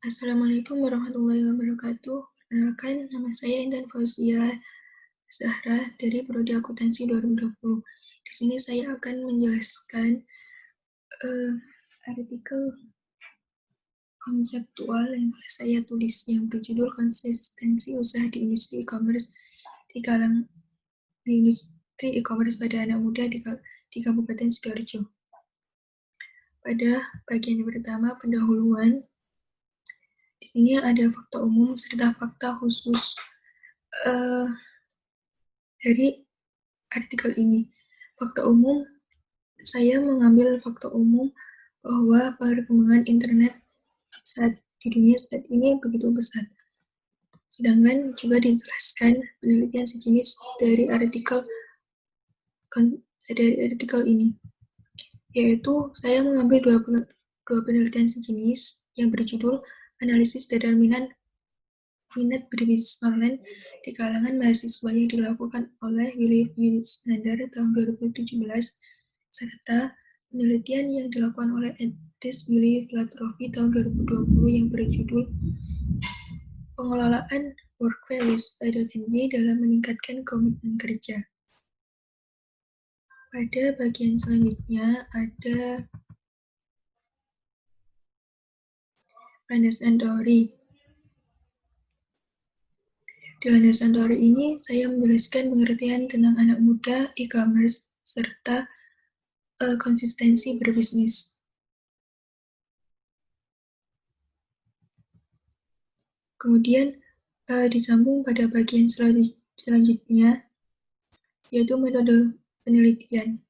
Assalamualaikum warahmatullahi wabarakatuh. Perkenalkan, nama saya Intan Fauzia Zahra dari Prodi Akuntansi 2020. Di sini saya akan menjelaskan artikel konseptual yang telah saya tulis yang berjudul Konsistensi Usaha di Industri E-commerce di industri e-commerce pada anak muda di Kabupaten Sidoarjo. Pada bagian pertama, pendahuluan. Di sini ada fakta umum serta fakta khusus dari artikel ini. Fakta umum, saya mengambil fakta umum bahwa perkembangan internet di dunia saat ini begitu pesat. Sedangkan juga dijelaskan penelitian sejenis dari artikel ini, yaitu saya mengambil dua penelitian sejenis yang berjudul Analisis Determinan Minat Berbisnis Online di kalangan mahasiswa yang dilakukan oleh Willy Yunisnandar tahun 2017, serta penelitian yang dilakukan oleh Etis Willy Latrofi tahun 2020 yang berjudul Pengelolaan Work Values by.NY dalam meningkatkan komitmen kerja. Pada bagian selanjutnya ada landasan teori. Di landasan teori ini, saya menjelaskan pengertian tentang anak muda, e-commerce, serta konsistensi berbisnis. Kemudian disambung pada bagian selanjutnya, yaitu metode penelitian.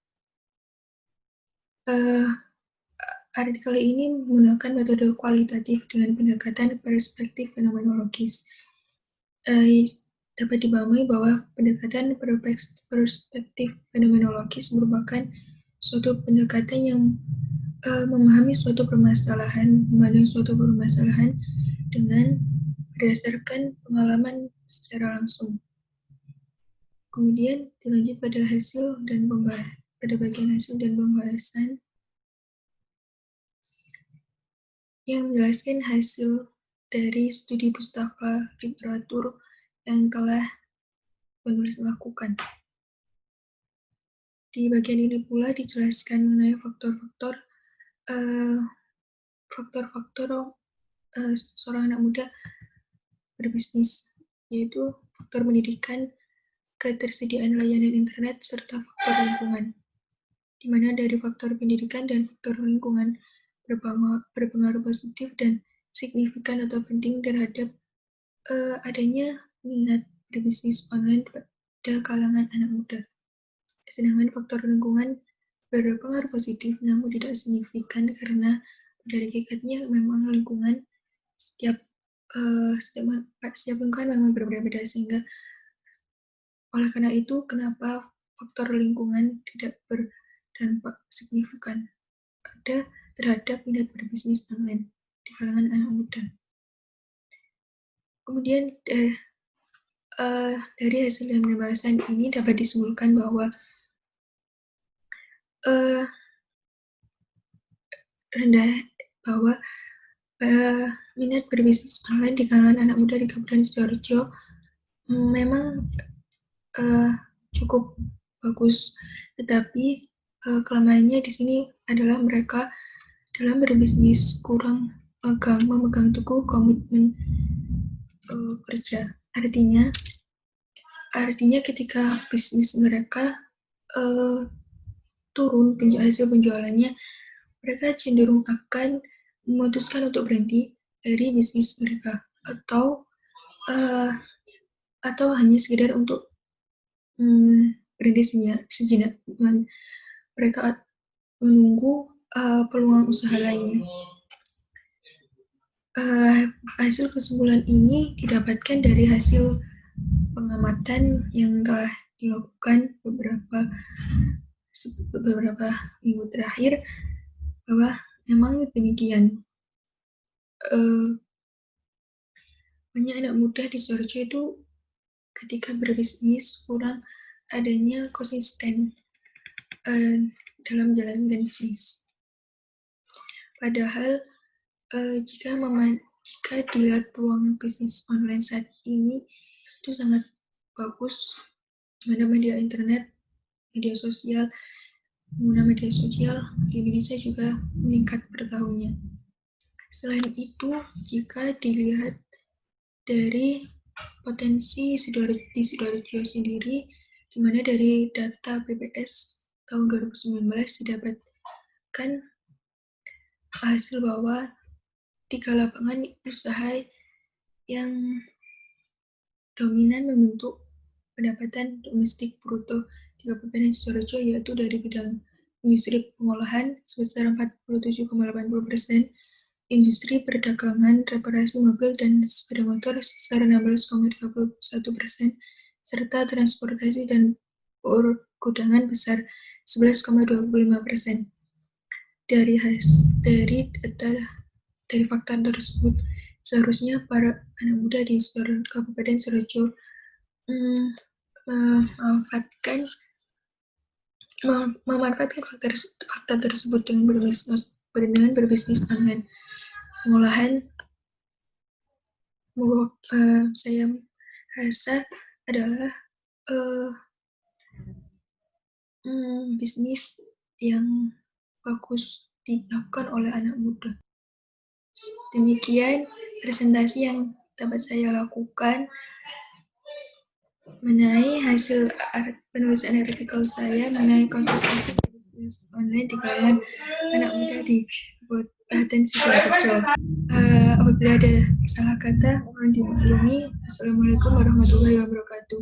Artikel ini menggunakan metode kualitatif dengan pendekatan perspektif fenomenologis. Dapat dipahami bahwa pendekatan perspektif fenomenologis merupakan suatu pendekatan yang memahami suatu permasalahan, memandang suatu permasalahan dengan berdasarkan pengalaman secara langsung. Kemudian dilanjut pada bagian hasil dan pembahasan yang menjelaskan hasil dari studi pustaka literatur yang telah penulis lakukan. Di bagian ini pula dijelaskan mengenai faktor-faktor seorang anak muda berbisnis, yaitu faktor pendidikan, ketersediaan layanan internet, serta faktor lingkungan, di mana dari faktor pendidikan dan faktor lingkungan berpengaruh positif dan signifikan atau penting terhadap adanya minat berbisnis online pada kalangan anak muda. Sedangkan faktor lingkungan berpengaruh positif namun tidak signifikan karena dari hakikatnya memang lingkungan setiap lingkungan memang berbeda-beda, sehingga oleh karena itu kenapa faktor lingkungan tidak berdampak signifikan terhadap minat berbisnis online di kalangan anak muda. Kemudian dari hasil dan pembahasan ini dapat disimpulkan bahwa minat berbisnis online di kalangan anak muda di Kabupaten Sidoarjo memang cukup bagus, tetapi kelemahannya di sini adalah mereka dalam berbisnis kurang memegang teguh komitmen kerja. Artinya ketika bisnis mereka turun hasil penjualannya, mereka cenderung akan memutuskan untuk berhenti dari bisnis mereka atau hanya sekedar untuk berhenti sejenak. Mereka menunggu peluang usaha lainnya. Hasil kesimpulan ini didapatkan dari hasil pengamatan yang telah dilakukan beberapa minggu terakhir, bahwa memang demikian. Banyak anak muda di Sidoarjo itu ketika berbisnis kurang adanya konsisten dalam menjalankan bisnis. Padahal jika dilihat peluang bisnis online saat ini itu sangat bagus, di mana media internet, media sosial, pengguna media sosial di Indonesia juga meningkat per tahunnya. Selain itu, jika dilihat dari potensi di Sidoarjo sendiri, di mana dari data BPS tahun 2019 didapatkan hasil bahwa 3 lapangan usaha yang dominan membentuk pendapatan domestik bruto di Kabupaten Sidoarjo, yaitu dari bidang industri pengolahan sebesar 47,80%, industri perdagangan, reparasi mobil dan sepeda motor sebesar 16,31%, serta transportasi dan pergudangan besar 11,25%. Dari fakta tersebut, seharusnya para anak muda di Kabupaten Sidoarjo memanfaatkan fakta tersebut dengan berbisnis online. Pengolahan saya rasa adalah bisnis yang bagus dilakukan oleh anak muda. Demikian presentasi yang dapat saya lakukan mengenai hasil penulisan artikel saya mengenai konsistensi bisnis online di kalangan anak muda di Kabupaten Sidoarjo. Apabila ada salah kata, mohon dimaklumi. Assalamualaikum warahmatullahi wabarakatuh.